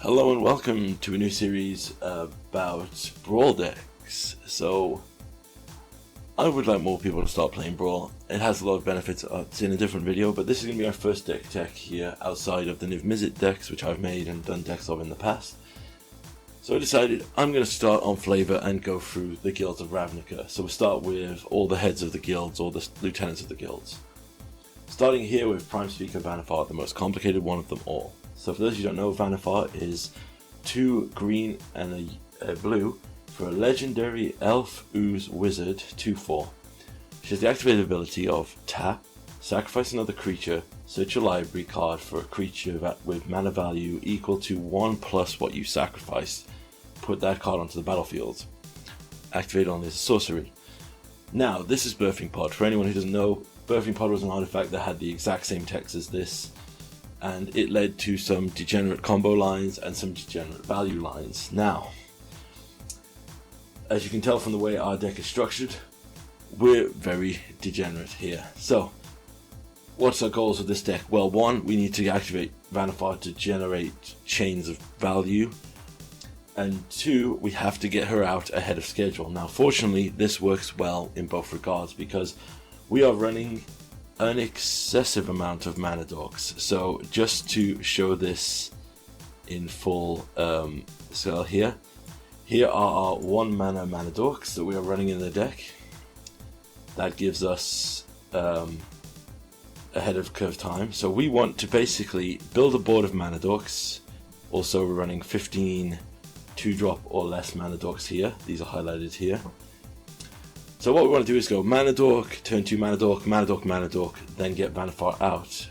Hello and welcome to a new series about Brawl decks. So, I would like more people to start playing Brawl. It has a lot of benefits. It's in a different video, but this is going to be our first deck tech here outside of the Niv Mizzet decks, which I've made and done decks of in the past. So I decided I'm going to start on flavor and go through the guilds of Ravnica. So we'll start with all the heads of the guilds, or the lieutenants of the guilds. Starting here with Prime Speaker Vannifar, the most complicated one of them all. So for those of you who don't know, Vannifar is 2 green and a blue for a legendary elf ooze wizard 2/4. She has the activated ability of tap, sacrifice another creature, search your library card for a creature with mana value equal to 1 plus what you sacrificed. Put that card onto the battlefield. Activate on this sorcery. Now, this is Birthing Pod. For anyone who doesn't know, Birthing Pod was an artifact that had the exact same text as this, and it led to some degenerate combo lines and some degenerate value lines. Now, as you can tell from the way our deck is structured, we're very degenerate here. So, what's our goals with this deck? Well, one, we need to activate Vannifar to generate chains of value, and 2, we have to get her out ahead of schedule. Now, fortunately, this works well in both regards because we are running an excessive amount of mana dogs. So just to show this in full scale here are our 1 mana dogs that we are running in the deck. That gives us ahead of curve time. So we want to basically build a board of mana dogs. Also, we're running 15 2-drop or less mana dogs here. These are highlighted here. So what we want to do is go mana dork, turn 2 mana dork, mana dork, mana dork, then get Vannifar out.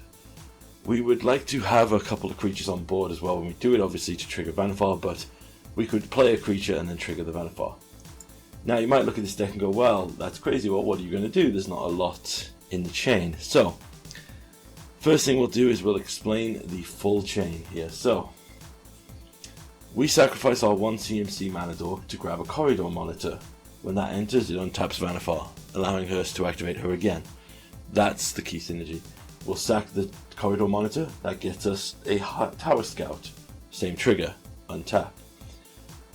We would like to have a couple of creatures on board as well when we do it, obviously to trigger Vannifar, but we could play a creature and then trigger the Vannifar. Now you might look at this deck and go, well, that's crazy, well, what are you going to do? There's not a lot in the chain. So, first thing we'll do is we'll explain the full chain here. So, we sacrifice our 1 CMC mana dork to grab a corridor monitor. When that enters, it untaps Vannifar, allowing us to activate her again. That's the key synergy. We'll sack the corridor monitor, that gets us a tower scout. Same trigger, untap.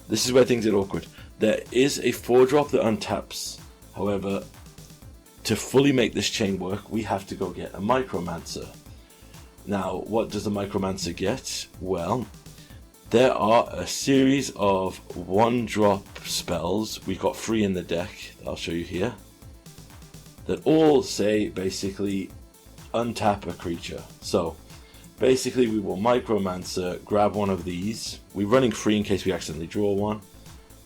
This is where things get awkward. There is a 4-drop that untaps. However, to fully make this chain work, we have to go get a Micromancer. Now, what does the Micromancer get? Well, there are a series of 1-drop spells, we've got 3 in the deck, I'll show you here, that all say basically untap a creature. So basically we will Micromancer, grab one of these, we're running 3 in case we accidentally draw one.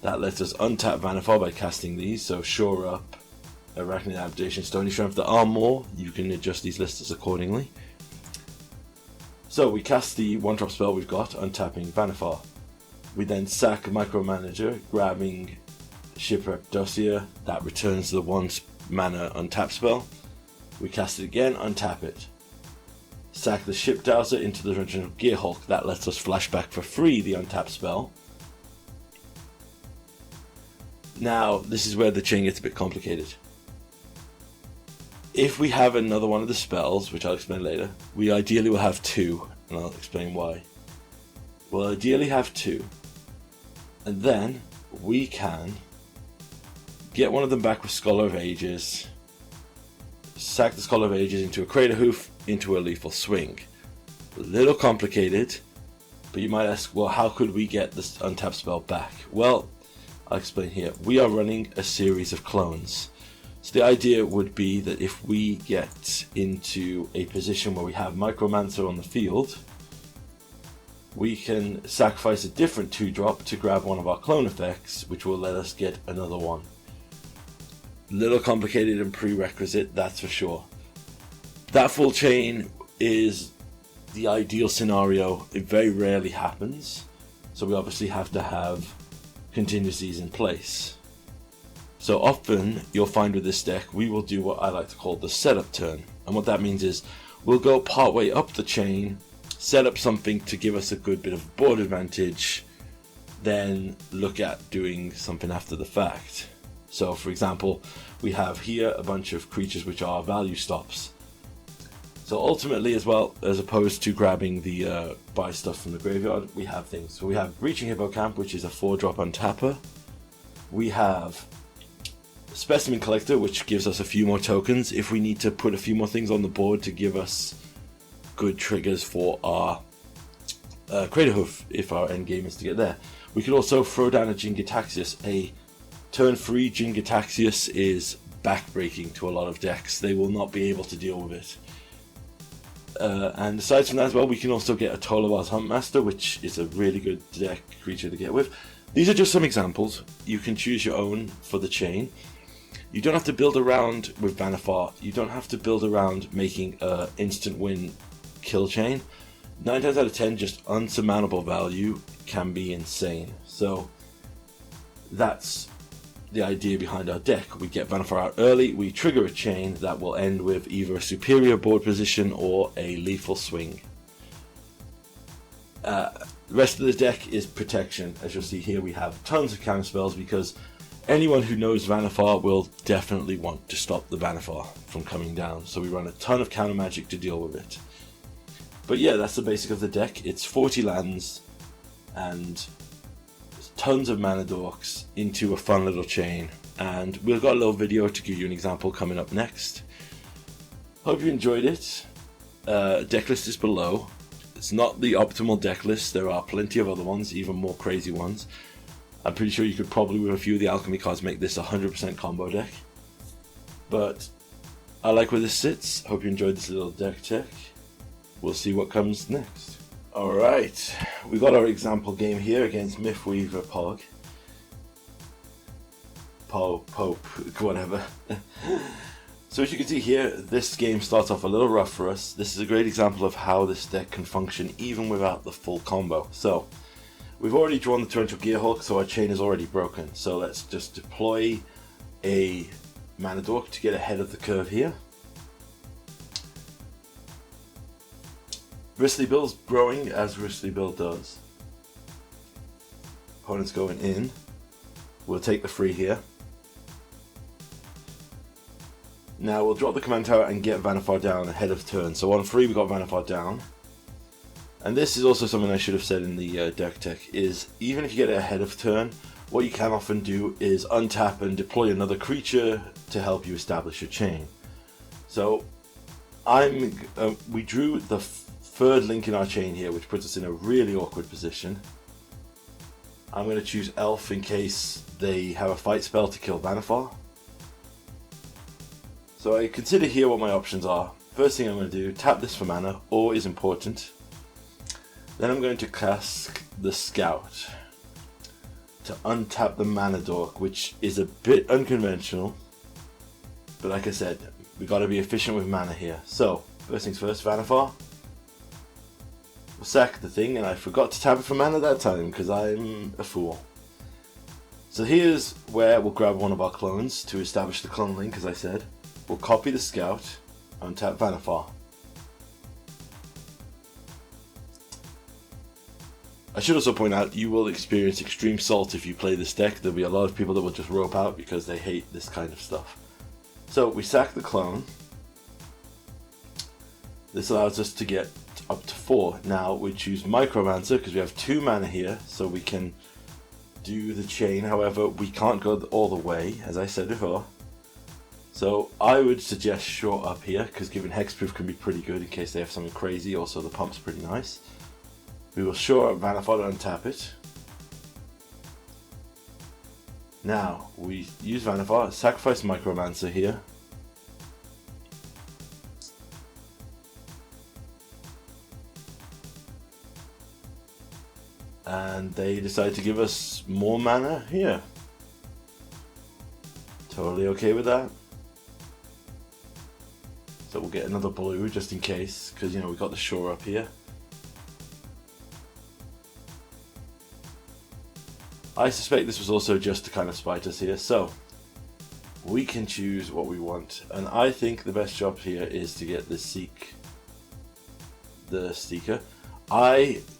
That lets us untap Vannifar by casting these, so shore up, Arachnoid Adaptation, Stony Shrimp. If there are more, you can adjust these lists accordingly. So we cast the 1-drop spell we've got, untapping Vannifar. We then sack Micromanager, grabbing Shipwreck Dossier, that returns the 1 mana untap spell. We cast it again, untap it. Sack the Ship Dowser into the original Gearhulk, that lets us flashback for free the untap spell. Now, this is where the chain gets a bit complicated. If we have another one of the spells, which I'll explain later, we ideally will have 2, and I'll explain why. We'll ideally have 2, and then we can get one of them back with Scholar of Ages, sack the Scholar of Ages into a Craterhoof, into a Lethal Swing. A little complicated, but you might ask, well, how could we get this untapped spell back? Well, I'll explain here. We are running a series of clones. So the idea would be that if we get into a position where we have Micromancer on the field, we can sacrifice a different 2-drop to grab one of our clone effects, which will let us get another one. Little complicated and prerequisite, that's for sure. That full chain is the ideal scenario. It very rarely happens, so we obviously have to have contingencies in place. So often, you'll find with this deck, we will do what I like to call the setup turn. And what that means is, we'll go partway up the chain, set up something to give us a good bit of board advantage, then look at doing something after the fact. So for example, we have here a bunch of creatures which are value stops. So So ultimately, as well, as opposed to grabbing the buy stuff from the graveyard, we have things. So we have Breaching Hippocamp, which is a 4-drop untapper. We have Specimen Collector, which gives us a few more tokens if we need to put a few more things on the board to give us good triggers for our Craterhoof if our end game is to get there. We could also throw down a Jin-Gitaxias. A turn 3 Jin-Gitaxias is backbreaking to a lot of decks. They will not be able to deal with it. And aside from that as well, we can also get a Tolovar's Huntmaster, which is a really good deck creature to get with. These are just some examples. You can choose your own for the chain. You don't have to build around with Vannifar. You don't have to build around making a instant win kill chain. 9 times out of 10, just unsurmountable value can be insane. So that's the idea behind our deck. We get Vannifar out early, we trigger a chain that will end with either a superior board position or a lethal swing. The rest of the deck is protection. As you'll see here, we have tons of counter spells because anyone who knows Vannifar will definitely want to stop the Vannifar from coming down. So we run a ton of counter magic to deal with it. But yeah, that's the basic of the deck. It's 40 lands and tons of mana dorks into a fun little chain. And we've got a little video to give you an example coming up next. Hope you enjoyed it. Deck list is below. It's not the optimal deck list. There are plenty of other ones, even more crazy ones. I'm pretty sure you could probably, with a few of the alchemy cards, make this a 100% combo deck. But I like where this sits. Hope you enjoyed this little deck check. We'll see what comes next. Alright, we got our example game here against Mythweaver Pog. Pope, whatever. So as you can see here, this game starts off a little rough for us. This is a great example of how this deck can function even without the full combo. So, we've already drawn the Torrential Gearhulk, so our chain is already broken. So let's just deploy a Mana Dork to get ahead of the curve here. Bristly Bill's growing as Bristly Bill does. Opponent's going in. We'll take the free here. Now we'll drop the command tower and get Vannifar down ahead of turn. So on 3 we got Vannifar down. And this is also something I should have said in the deck tech, is even if you get it ahead of turn, what you can often do is untap and deploy another creature to help you establish a chain. So we drew the third link in our chain here, which puts us in a really awkward position. I'm going to choose Elf in case they have a fight spell to kill Vannifar. So I consider here what my options are. First thing I'm going to do, tap this for mana, or is important. Then I'm going to cast the Scout to untap the Mana Dork, which is a bit unconventional. But like I said, we got to be efficient with mana here. So, first things first, Vannifar. We'll sack the thing, and I forgot to tap it for mana that time because I'm a fool. So here's where we'll grab one of our clones to establish the clone link, as I said. We'll copy the Scout, untap Vannifar. I should also point out, you will experience extreme salt if you play this deck. There'll be a lot of people that will just rope out because they hate this kind of stuff. So we sack the clone. This allows us to get up to 4. Now we choose Micromancer because we have 2 mana here, so we can do the chain. However, we can't go all the way, as I said before. So I would suggest Short up here, because given Hexproof can be pretty good in case they have something crazy. Also the pump's pretty nice. We will Short up Vannifar to untap it. Now we use Vannifar, sacrifice Micromancer here. And they decide to give us more mana here. Totally okay with that. So we'll get another blue just in case, because you know we've got the shore up here. I suspect this was also just to kind of spite us here, so we can choose what we want. And I think the best job here is to get the Seeker.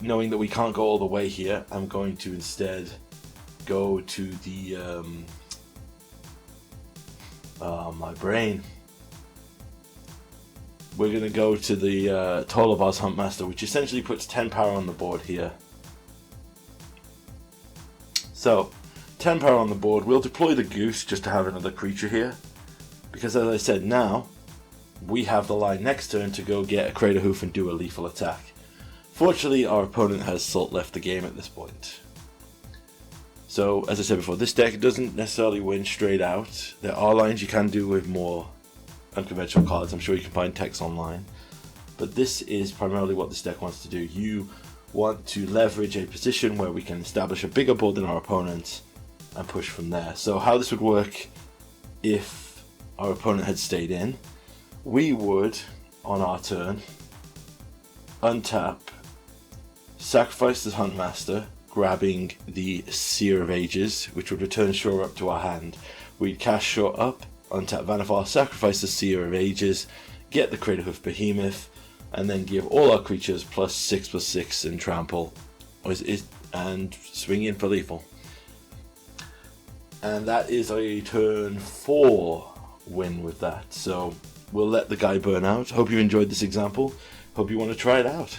Knowing that we can't go all the way here, I'm going to instead go to the my brain. we're going to go to the Tolobars Huntmaster, which essentially puts 10 power on the board here. So, 10 power on the board. We'll deploy the Goose just to have another creature here. Because as I said, now we have the line next turn to go get a Craterhoof and do a lethal attack. Fortunately, our opponent has Salt left the game at this point. So, as I said before, this deck doesn't necessarily win straight out. There are lines you can do with more unconventional cards. I'm sure you can find text online. But this is primarily what this deck wants to do. You want to leverage a position where we can establish a bigger board than our opponent and push from there. So how this would work if our opponent had stayed in, we would, on our turn, untap, sacrifice the Huntmaster, grabbing the Seer of Ages, which would return Shore Up to our hand. We'd cast Shore Up, untap Vannifar, sacrifice the Seer of Ages, get the Craterhoof Behemoth, and then give all our creatures +6/+6 and trample, and swing in for lethal. And that is a turn 4 win with that. So we'll let the guy burn out. Hope you enjoyed this example. Hope you want to try it out.